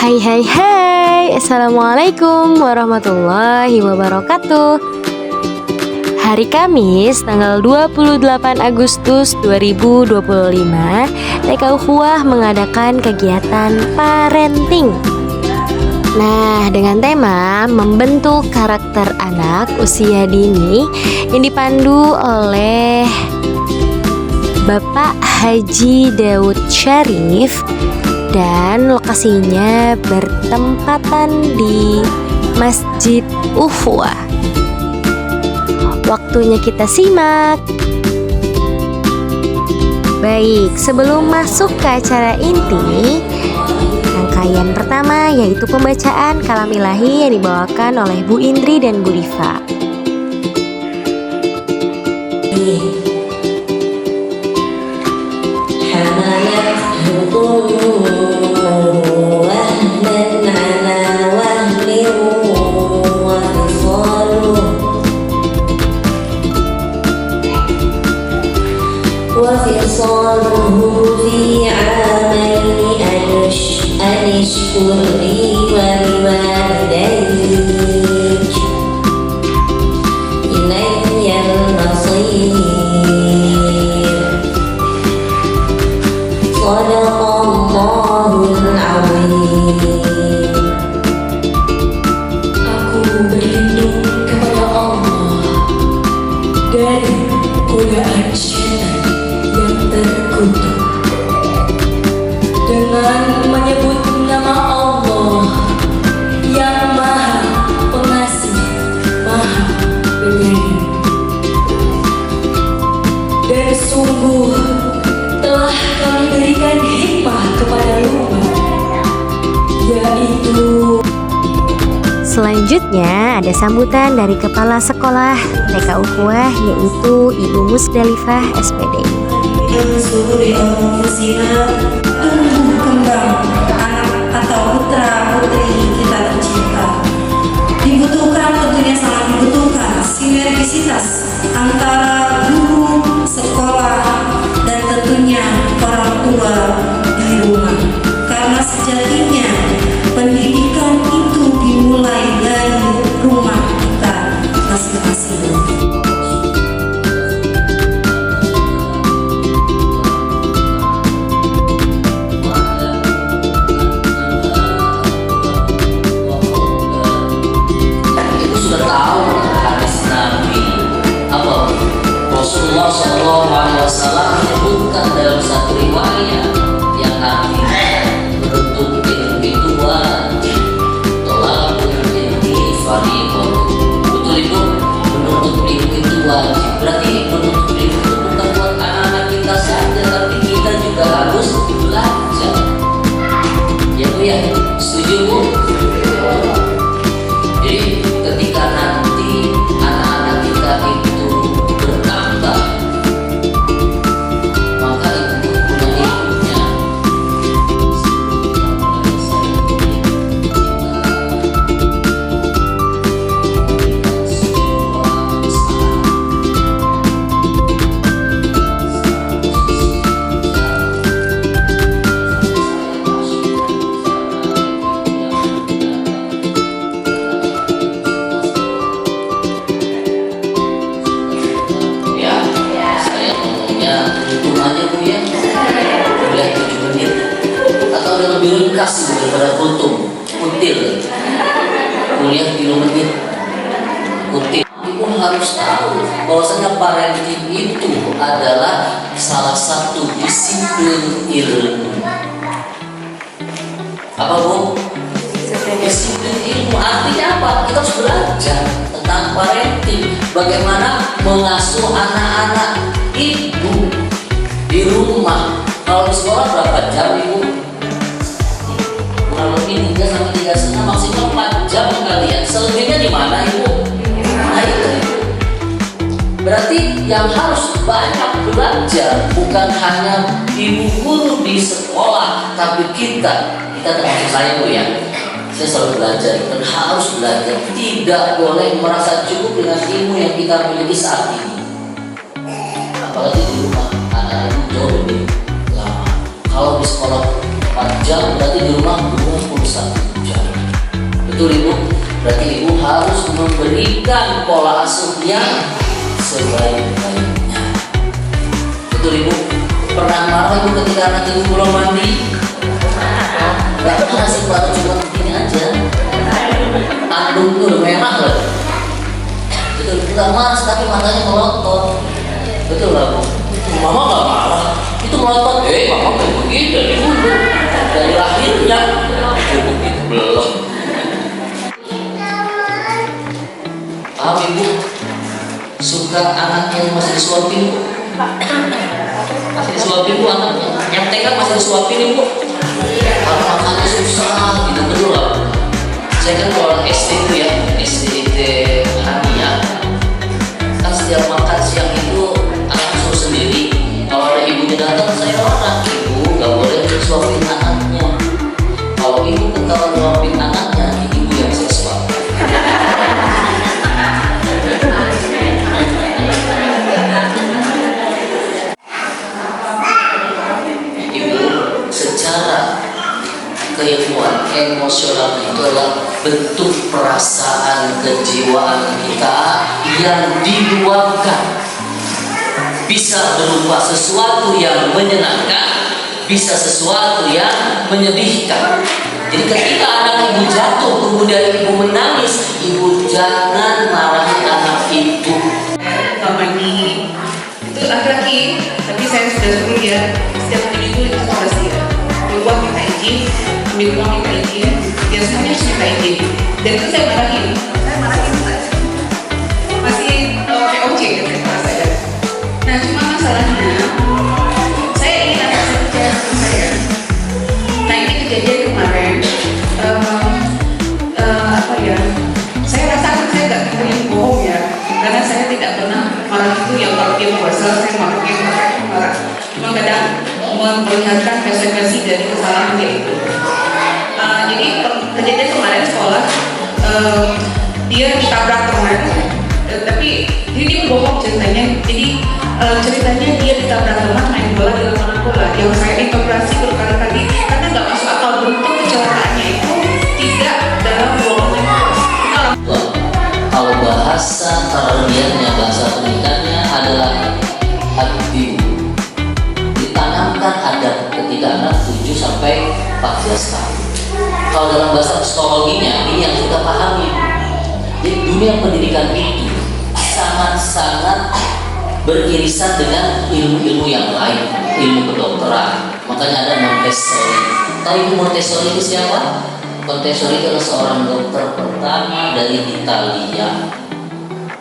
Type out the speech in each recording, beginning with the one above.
Hai hai hai, Assalamualaikum warahmatullahi wabarakatuh. Hari Kamis tanggal 28 Agustus 2025, TK Ukhuwah mengadakan kegiatan parenting. Nah, dengan tema membentuk karakter anak usia dini yang dipandu oleh Bapak Haji Daud Syarif, dan lokasinya bertempatan di Masjid Ukhuwah. Waktunya kita simak. Baik, sebelum masuk ke acara inti, rangkaian pertama yaitu pembacaan kalam ilahi yang dibawakan oleh Bu Indri dan Bu Rifa. وفصاله في عامين أن اشكر لي ولوالديك إلي المصير صدق الله العظيم. Aku berlindung kepada Allah dari godaan syaitan yang terkutuk dengan menyebut nama Allah yang Maha Pengasih, Maha Penyayang. Dan sungguh telah kami berikan hikmah kepada Luqman, yaitu Selanjutnya ada sambutan dari Kepala Sekolah TK Ukhuwah yaitu Ibu Musdalifah SPD. Tumbuh kembang anak atau putra putri kita tercinta. Dibutuhkan, tentunya sangat dibutuhkan sinergisitas antara guru, sekolah, dan tentunya orang tua di rumah. Karena sejatinya pendidikan itu dimulai dari rumah kita masing-masing. Rasulullah SAW menyebutkan dalam satu riwayat yang artinya menuntut ilmu tua telah menjadi fardhu. Betul Ibu, menuntut ilmu itu wajib. Berarti menuntut ilmu itu bukan buat anak-anak kita saja, tapi kita juga harus belajar. Ya Bu ya, setuju Bu? Jadi ketika nanti anak-anak kita itu bertambah, maka itu punya ilmunya. Lebih ringkas daripada kuntum kuntil kuliah 3 menit kuntil. Ibu harus tahu bahwasanya parenting itu adalah salah satu disiplin ilmu. Apa Bu? Disiplin ilmu artinya apa? Kita harus belajar tentang parenting, bagaimana mengasuh anak-anak ibu di rumah. Kalau di sekolah berapa jam Ibu? Kurang lebih 3 sampai 3,5 maksimal 4 jam kalian. Selebihnya di mana Ibu? Nah itu. Berarti yang harus banyak belajar bukan hanya ibu guru di sekolah, tapi kita termasuk saya Bu ya. Saya selalu belajar dan harus belajar. Tidak boleh merasa cukup dengan ilmu yang kita miliki saat ini. Apalagi di rumah anak ibu jauh lebih lama. Kalau di sekolah 4 jam berarti di rumah 21 Betul ibu? Berarti ibu harus memberikan pola asuh yang sebaik-baiknya. Betul ibu? Pernah marah ibu ketika anak ibu belum mandi? Gak pernah sih, baru cuma begini aja. Tandung tuh udah merah loh. Betul, nggak marah tapi matanya melotot. Betul nggak bu? Mama nggak marah, itu melotot. Mama kayak begitu dari dulu, dari lahirnya. Begitu belum. Paham ibu? Suka anaknya yang masih disuapin bu? Masih disuapin bu anaknya? Yang TK masih disuapin ibu? Kalau makannya susah gitu, betul nggak? Saya kan kalau SD itu ya, SD Hania, kan setiap makan siang itu anak suruh sendiri. Kalau ada ibunya datang, saya orang ibu nggak boleh suapin anaknya. Kalau ibu ketawa suapin anaknya, ibu yang saya suapin. Ibu secara keilmuan emosional itu adalah bentuk perasaan kejiwaan kita yang diluapkan, bisa berupa sesuatu yang menyenangkan, bisa sesuatu yang menyedihkan. Jadi ketika anak ibu jatuh kemudian ibu menangis, ibu jangan marahi anak ibu. Mandi itu laki-laki, tapi saya sudah suruh dia setiap hari minggu itu tugas dia. Keluar minta izin, ambil uang minta izin, dia semuanya harus minta izin. Dan itu saya marahin masih POC kan saya. Nah cuma masalahnya saya ingin anak saya percaya sama saya. Nah ini kejadian kemarin apa ya? Saya rasakan saya nggak ingin bohong ya, karena saya tidak pernah marah itu yang kalau dia puasa saya marah. Cuma kadang memperlihatkan konsekuensi dari kesalahan dia itu. Jadi kejadian kemarin sekolah dia ditabrak teman, tapi dia bohong ceritanya. Jadi ceritanya dia ditabrak teman main bola di lapangan bola. Yang saya interpretasi berkali-kali karena nggak masuk akal bentuk kecelakaannya itu tidak dalam ruangan yang luas. Kalau bahasa tarbiyahnya, bahasa pendidikannya adalah adab. Ditanamkan adab ketika anak 7 sampai 14 tahun. Kalau dalam bahasa psikologinya, ini yang kita pahami. Jadi dunia pendidikan itu sangat-sangat beririsan dengan ilmu-ilmu yang lain, ilmu kedokteran. Makanya ada Montessori. Tahu ibu Montessori itu siapa? Montessori itu adalah seorang dokter pertama dari Italia,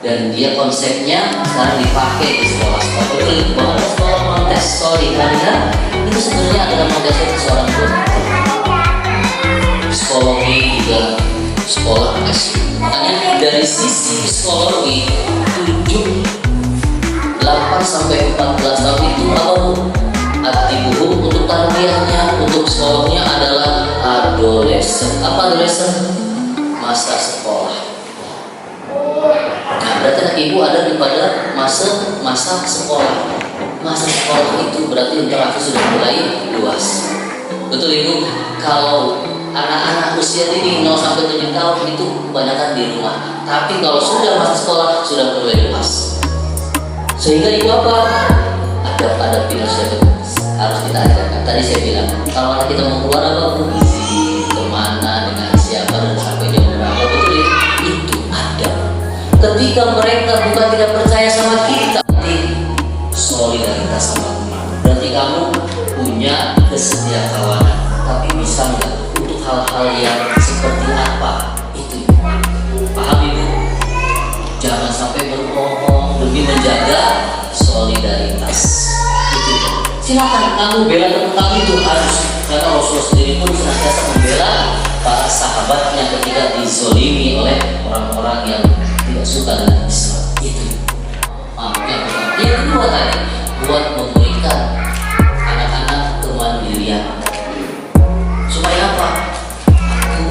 dan dia konsepnya sekarang dipakai di sekolah-sekolah. Betul, bahwa sekolah Montessori karena itu sebenarnya adalah Montessori itu seorang dokter. Psikologi juga sekolah S. Makanya dari sisi psikologi 8 sampai 14 tahun itu apa bu? Atibuhu untuk tarbiyahnya, untuk psikolognya adalah adolescent. Apa adolescent? Masa sekolah. Nah, berarti anak ibu ada di pada masa sekolah. Masa sekolah itu berarti interaksi sudah mulai luas. Betul ibu? Kalau anak-anak usia dini 0 sampai 7 tahun itu kebanyakan di rumah. Tapi kalau sudah masa sekolah sudah mulai luas. Sehingga ibu apa? Ada filosofi harus kita ajarkan. Tadi saya bilang kalau anak kita mau keluar apa bu? Kemana, dengan siapa, dan sampai jam berapa, betul itu ada. Ketika mereka bukan tidak percaya sama kita, berarti solidaritas sama kita. Berarti kamu punya kesetiakawanan. Tapi bisa nggak untuk hal-hal yang seperti apa itu? Paham ibu? Jangan sampai berbohong demi menjaga solidaritas. Itu. Silakan kamu bela teman kamu itu harus, karena Rasulullah sendiri pun senantiasa membela para sahabatnya ketika dizolimi oleh orang-orang yang tidak suka dengan Islam. Itu. Yang kedua tadi, buat memberikan anak-anak kemandirian. Supaya apa? Aku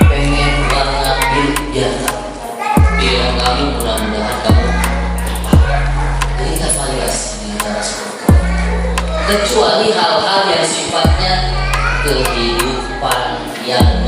pengen banget bilang kamu, mudah-mudahan kamu berikan validasi dengan cara seperti itu. Kecuali hal-hal yang sifatnya kehidupan yang